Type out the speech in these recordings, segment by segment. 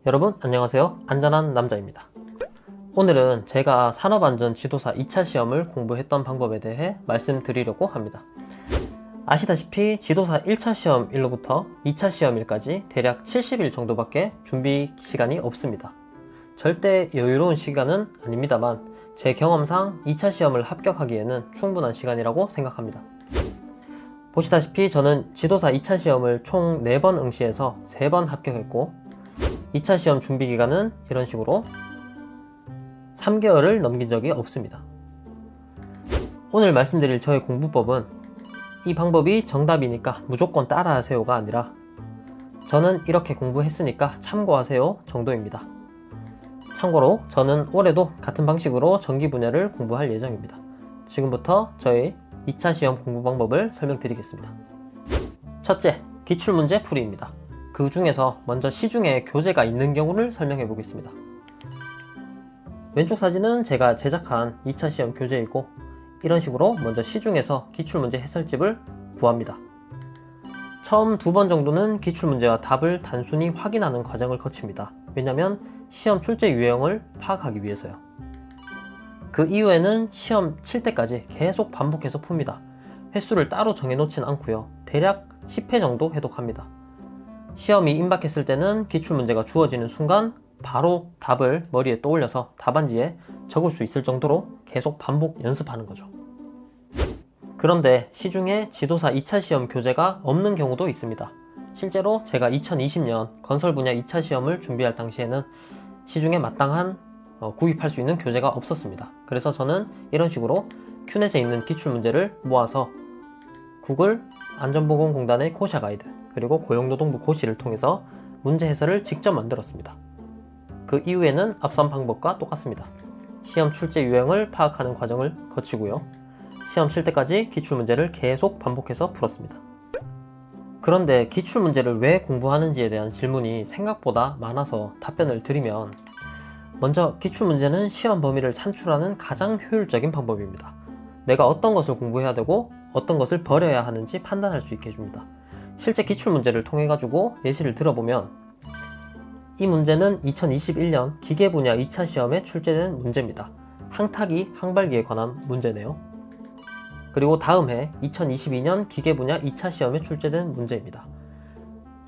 여러분 안녕하세요. 안전한 남자입니다. 오늘은 제가 산업안전 지도사 2차 시험을 공부했던 방법에 대해 말씀드리려고 합니다. 아시다시피 지도사 1차 시험 일로부터 2차 시험일까지 대략 70일 정도밖에 준비 시간이 없습니다. 절대 여유로운 시간은 아닙니다만 제 경험상 2차 시험을 합격하기에는 충분한 시간이라고 생각합니다. 보시다시피 저는 지도사 2차 시험을 총 4번 응시해서 3번 합격했고 2차 시험 준비 기간은 이런 식으로 3개월을 넘긴 적이 없습니다. 오늘 말씀드릴 저의 공부법은 이 방법이 정답이니까 무조건 따라하세요가 아니라 저는 이렇게 공부했으니까 참고하세요 정도입니다. 참고로 저는 올해도 같은 방식으로 전기 분야를 공부할 예정입니다. 지금부터 저의 2차 시험 공부 방법을 설명드리겠습니다. 첫째, 기출문제 풀이입니다. 그 중에서 먼저 시중에 교재가 있는 경우를 설명해 보겠습니다. 왼쪽 사진은 제가 제작한 2차 시험 교재이고 이런 식으로 먼저 시중에서 기출문제 해설집을 구합니다. 처음 2번 정도는 기출문제와 답을 단순히 확인하는 과정을 거칩니다. 왜냐하면 시험 출제 유형을 파악하기 위해서요. 그 이후에는 시험 칠 때까지 계속 반복해서 풉니다. 횟수를 따로 정해놓진 않고요. 대략 10회 정도 해독합니다. 시험이 임박했을 때는 기출문제가 주어지는 순간 바로 답을 머리에 떠올려서 답안지에 적을 수 있을 정도로 계속 반복 연습하는 거죠. 그런데 시중에 지도사 2차 시험 교재가 없는 경우도 있습니다. 실제로 제가 2020년 건설 분야 2차 시험을 준비할 당시에는 시중에 마땅한 구입할 수 있는 교재가 없었습니다. 그래서 저는 이런 식으로 큐넷에 있는 기출문제를 모아서 구글 안전보건공단의 코샤 가이드 그리고 고용노동부 고시를 통해서 문제 해설을 직접 만들었습니다. 그 이후에는 앞선 방법과 똑같습니다. 시험 출제 유형을 파악하는 과정을 거치고요. 시험 칠 때까지 기출문제를 계속 반복해서 풀었습니다. 그런데 기출문제를 왜 공부하는지에 대한 질문이 생각보다 많아서 답변을 드리면 먼저 기출문제는 시험 범위를 산출하는 가장 효율적인 방법입니다. 내가 어떤 것을 공부해야 되고 어떤 것을 버려야 하는지 판단할 수 있게 해줍니다. 실제 기출문제를 통해 가지고 예시를 들어보면 이 문제는 2021년 기계 분야 2차 시험에 출제된 문제입니다. 항타기, 항발기에 관한 문제네요. 그리고 다음 해 2022년 기계 분야 2차 시험에 출제된 문제입니다.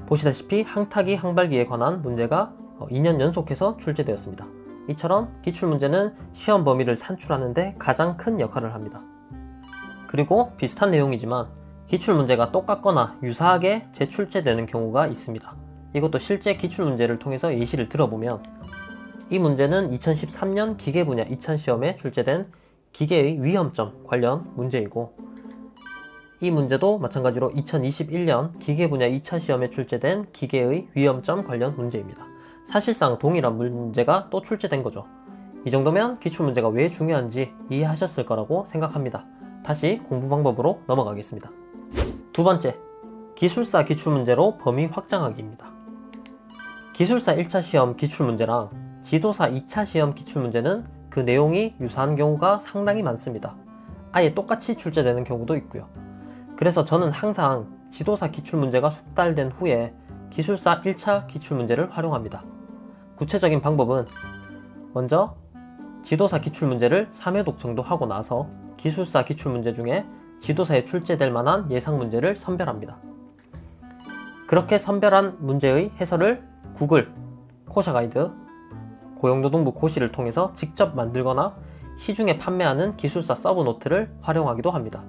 보시다시피 항타기, 항발기에 관한 문제가 2년 연속해서 출제되었습니다. 이처럼 기출문제는 시험 범위를 산출하는데 가장 큰 역할을 합니다. 그리고 비슷한 내용이지만 기출문제가 똑같거나 유사하게 재출제되는 경우가 있습니다. 이것도 실제 기출문제를 통해서 예시를 들어보면 이 문제는 2013년 기계 분야 2차 시험에 출제된 기계의 위험점 관련 문제이고 이 문제도 마찬가지로 2021년 기계 분야 2차 시험에 출제된 기계의 위험점 관련 문제입니다. 사실상 동일한 문제가 또 출제된 거죠. 이 정도면 기출문제가 왜 중요한지 이해하셨을 거라고 생각합니다. 다시 공부 방법으로 넘어가겠습니다. 두 번째, 기술사 기출문제로 범위 확장하기입니다. 기술사 1차 시험 기출문제랑 지도사 2차 시험 기출문제는 그 내용이 유사한 경우가 상당히 많습니다. 아예 똑같이 출제되는 경우도 있고요. 그래서 저는 항상 지도사 기출문제가 숙달된 후에 기술사 1차 기출문제를 활용합니다. 구체적인 방법은 먼저 지도사 기출문제를 3회독 정도 하고 나서 기술사 기출문제 중에 지도사에 출제될 만한 예상 문제를 선별합니다. 그렇게 선별한 문제의 해설을 구글, 코샤 가이드, 고용노동부 고시를 통해서 직접 만들거나 시중에 판매하는 기술사 서브 노트를 활용하기도 합니다.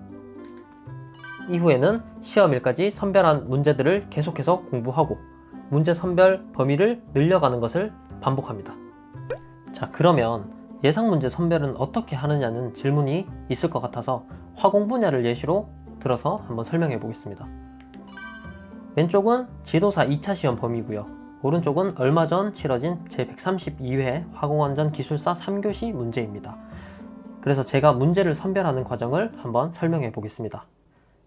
이후에는 시험일까지 선별한 문제들을 계속해서 공부하고 문제 선별 범위를 늘려가는 것을 반복합니다. 자, 그러면 예상 문제 선별은 어떻게 하느냐는 질문이 있을 것 같아서 화공 분야를 예시로 들어서 한번 설명해 보겠습니다. 왼쪽은 지도사 2차 시험 범위고요. 오른쪽은 얼마 전 치러진 제132회 화공안전 기술사 3교시 문제입니다. 그래서 제가 문제를 선별하는 과정을 한번 설명해 보겠습니다.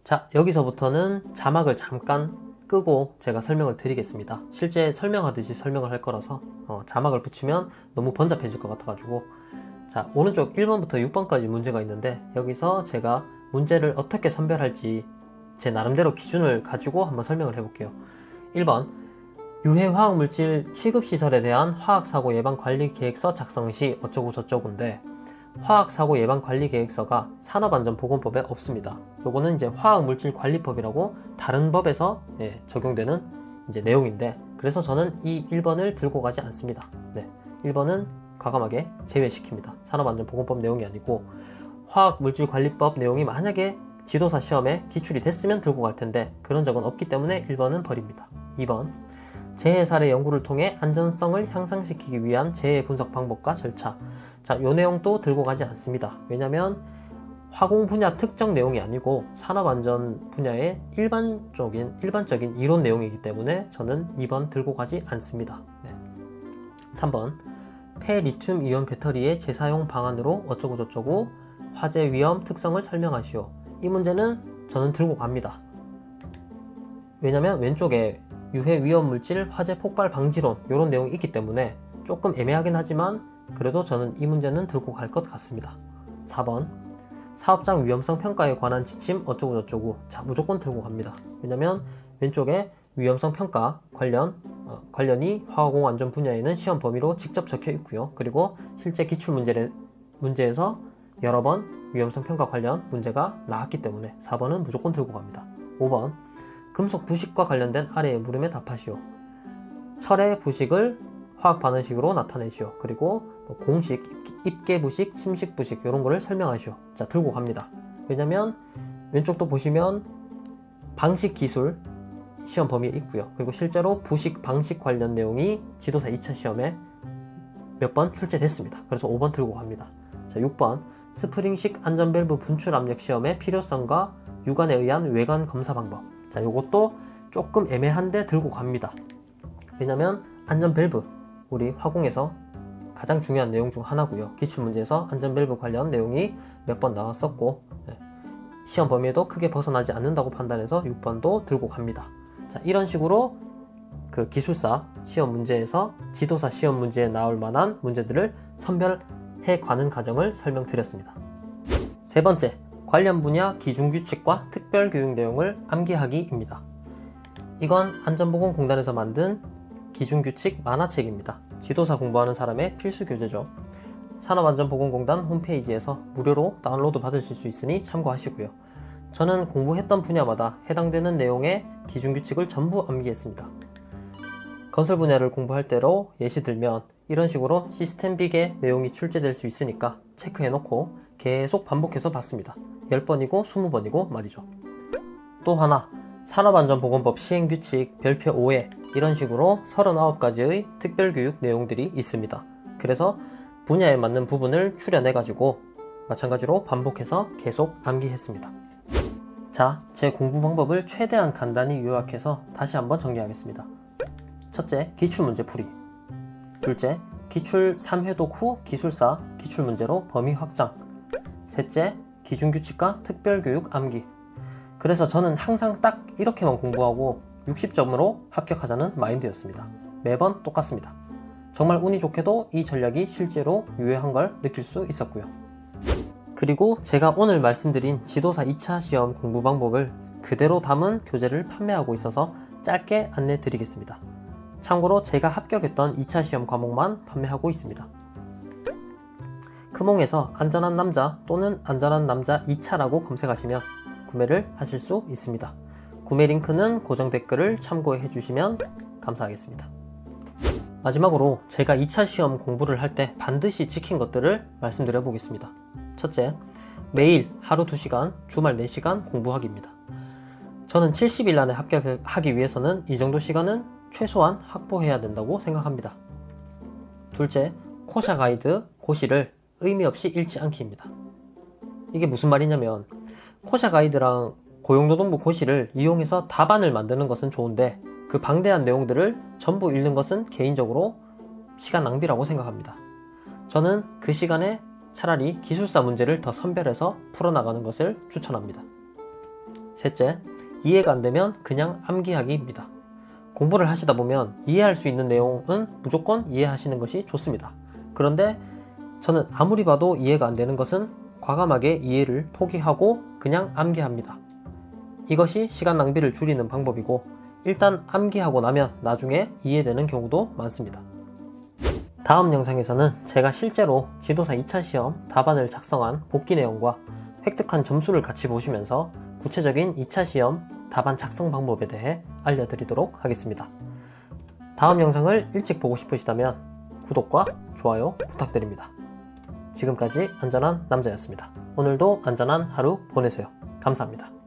자, 여기서부터는 자막을 잠깐 끄고 제가 설명을 드리겠습니다. 실제 설명하듯이 설명을 할 거라서 자막을 붙이면 너무 번잡해질 것 같아가지고 자, 오른쪽 1번부터 6번까지 문제가 있는데 여기서 제가 문제를 어떻게 선별할지 제 나름대로 기준을 가지고 한번 설명을 해볼게요. 1번, 유해화학물질 취급시설에 대한 화학사고 예방관리계획서 작성 시 어쩌고 저쩌고인데, 화학사고 예방관리계획서가 산업안전보건법에 없습니다. 요거는 이제 화학물질관리법이라고 다른 법에서 적용되는 이제 내용인데, 그래서 저는 이 1번을 들고 가지 않습니다. 1번은 과감하게 제외시킵니다. 산업안전보건법 내용이 아니고, 화학물질관리법 내용이 만약에 지도사 시험에 기출이 됐으면 들고 갈 텐데 그런 적은 없기 때문에 1번은 버립니다. 2번, 재해 사례 연구를 통해 안전성을 향상시키기 위한 재해 분석 방법과 절차. 자, 요 내용도 들고 가지 않습니다. 왜냐면 화공 분야 특정 내용이 아니고 산업안전 분야의 일반적인 이론 내용이기 때문에 저는 2번 들고 가지 않습니다. 3번, 폐리튬 이온 배터리의 재사용 방안으로 어쩌고저쩌고 화재 위험 특성을 설명하시오. 이 문제는 저는 들고 갑니다. 왜냐면 왼쪽에 유해 위험 물질 화재 폭발 방지론 이런 내용이 있기 때문에 조금 애매하긴 하지만 그래도 저는 이 문제는 들고 갈 것 같습니다. 4번, 사업장 위험성 평가에 관한 지침 어쩌고저쩌고. 자, 무조건 들고 갑니다. 왜냐면 왼쪽에 위험성 평가 관련이 화공 안전 분야에는 시험 범위로 직접 적혀 있고요. 그리고 실제 기출 문제에서 여러 번 위험성 평가 관련 문제가 나왔기 때문에 4번은 무조건 들고 갑니다. 5번, 금속 부식과 관련된 아래의 물음에 답하시오. 철의 부식을 화학 반응식으로 나타내시오. 그리고 공식, 입계 부식, 침식 부식 이런 거를 설명하시오. 자, 들고 갑니다. 왜냐면 왼쪽도 보시면 방식 기술 시험 범위에 있고요. 그리고 실제로 부식 방식 관련 내용이 지도사 2차 시험에 몇 번 출제됐습니다. 그래서 5번 들고 갑니다. 자, 6번, 스프링식 안전밸브 분출 압력 시험의 필요성과 유관에 의한 외관 검사 방법. 자, 요것도 조금 애매한데 들고 갑니다. 왜냐면 안전밸브, 우리 화공에서 가장 중요한 내용 중 하나고요. 기출문제에서 안전밸브 관련 내용이 몇 번 나왔었고, 시험 범위에도 크게 벗어나지 않는다고 판단해서 6번도 들고 갑니다. 자, 이런 식으로 그 기술사 시험 문제에서 지도사 시험 문제에 나올 만한 문제들을 선별해 가는 과정을 설명드렸습니다. 세 번째, 관련 분야 기준규칙과 특별교육 내용을 암기하기입니다. 이건 안전보건공단에서 만든 기준규칙 만화책입니다. 지도사 공부하는 사람의 필수 교재죠. 산업안전보건공단 홈페이지에서 무료로 다운로드 받으실 수 있으니 참고하시고요. 저는 공부했던 분야마다 해당되는 내용의 기준규칙을 전부 암기했습니다. 건설 분야를 공부할 때로 예시 들면 이런 식으로 시스템 비계 내용이 출제될 수 있으니까 체크해놓고 계속 반복해서 봤습니다. 10번이고 20번이고 말이죠. 또 하나, 산업안전보건법 시행규칙 별표 5에 이런 식으로 39가지의 특별교육 내용들이 있습니다. 그래서 분야에 맞는 부분을 추려내가지고 마찬가지로 반복해서 계속 암기했습니다. 자, 제 공부 방법을 최대한 간단히 요약해서 다시 한번 정리하겠습니다. 첫째, 기출문제 풀이. 둘째, 기출 3회독 후 기술사 기출문제로 범위 확장. 셋째, 기준규칙과 특별교육 암기. 그래서 저는 항상 딱 이렇게만 공부하고 60점으로 합격하자는 마인드였습니다. 매번 똑같습니다. 정말 운이 좋게도 이 전략이 실제로 유효한 걸 느낄 수 있었고요. 그리고 제가 오늘 말씀드린 지도사 2차 시험 공부 방법을 그대로 담은 교재를 판매하고 있어서 짧게 안내 드리겠습니다. 참고로 제가 합격했던 2차 시험 과목만 판매하고 있습니다. 크몽에서 안전한 남자 또는 안전한 남자 2차라고 검색하시면 구매를 하실 수 있습니다. 구매 링크는 고정 댓글을 참고해 주시면 감사하겠습니다. 마지막으로 제가 2차 시험 공부를 할 때 반드시 지킨 것들을 말씀드려 보겠습니다. 첫째, 매일 하루 2시간, 주말 4시간 공부하기입니다. 저는 70일 안에 합격하기 위해서는 이 정도 시간은 최소한 확보해야 된다고 생각합니다. 둘째, 코샤 가이드, 고시를 의미 없이 읽지 않기입니다. 이게 무슨 말이냐면 코샤 가이드랑 고용노동부 고시를 이용해서 답안을 만드는 것은 좋은데 그 방대한 내용들을 전부 읽는 것은 개인적으로 시간 낭비라고 생각합니다. 저는 그 시간에 차라리 기술사 문제를 더 선별해서 풀어나가는 것을 추천합니다. 셋째, 이해가 안 되면 그냥 암기하기입니다. 공부를 하시다 보면 이해할 수 있는 내용은 무조건 이해하시는 것이 좋습니다. 그런데 저는 아무리 봐도 이해가 안 되는 것은 과감하게 이해를 포기하고 그냥 암기합니다. 이것이 시간 낭비를 줄이는 방법이고 일단 암기하고 나면 나중에 이해되는 경우도 많습니다. 다음 영상에서는 제가 실제로 지도사 2차 시험 답안을 작성한 복기 내용과 획득한 점수를 같이 보시면서 구체적인 2차 시험 답안 작성 방법에 대해 알려드리도록 하겠습니다. 다음 영상을 일찍 보고 싶으시다면 구독과 좋아요 부탁드립니다. 지금까지 안전한 남자였습니다. 오늘도 안전한 하루 보내세요. 감사합니다.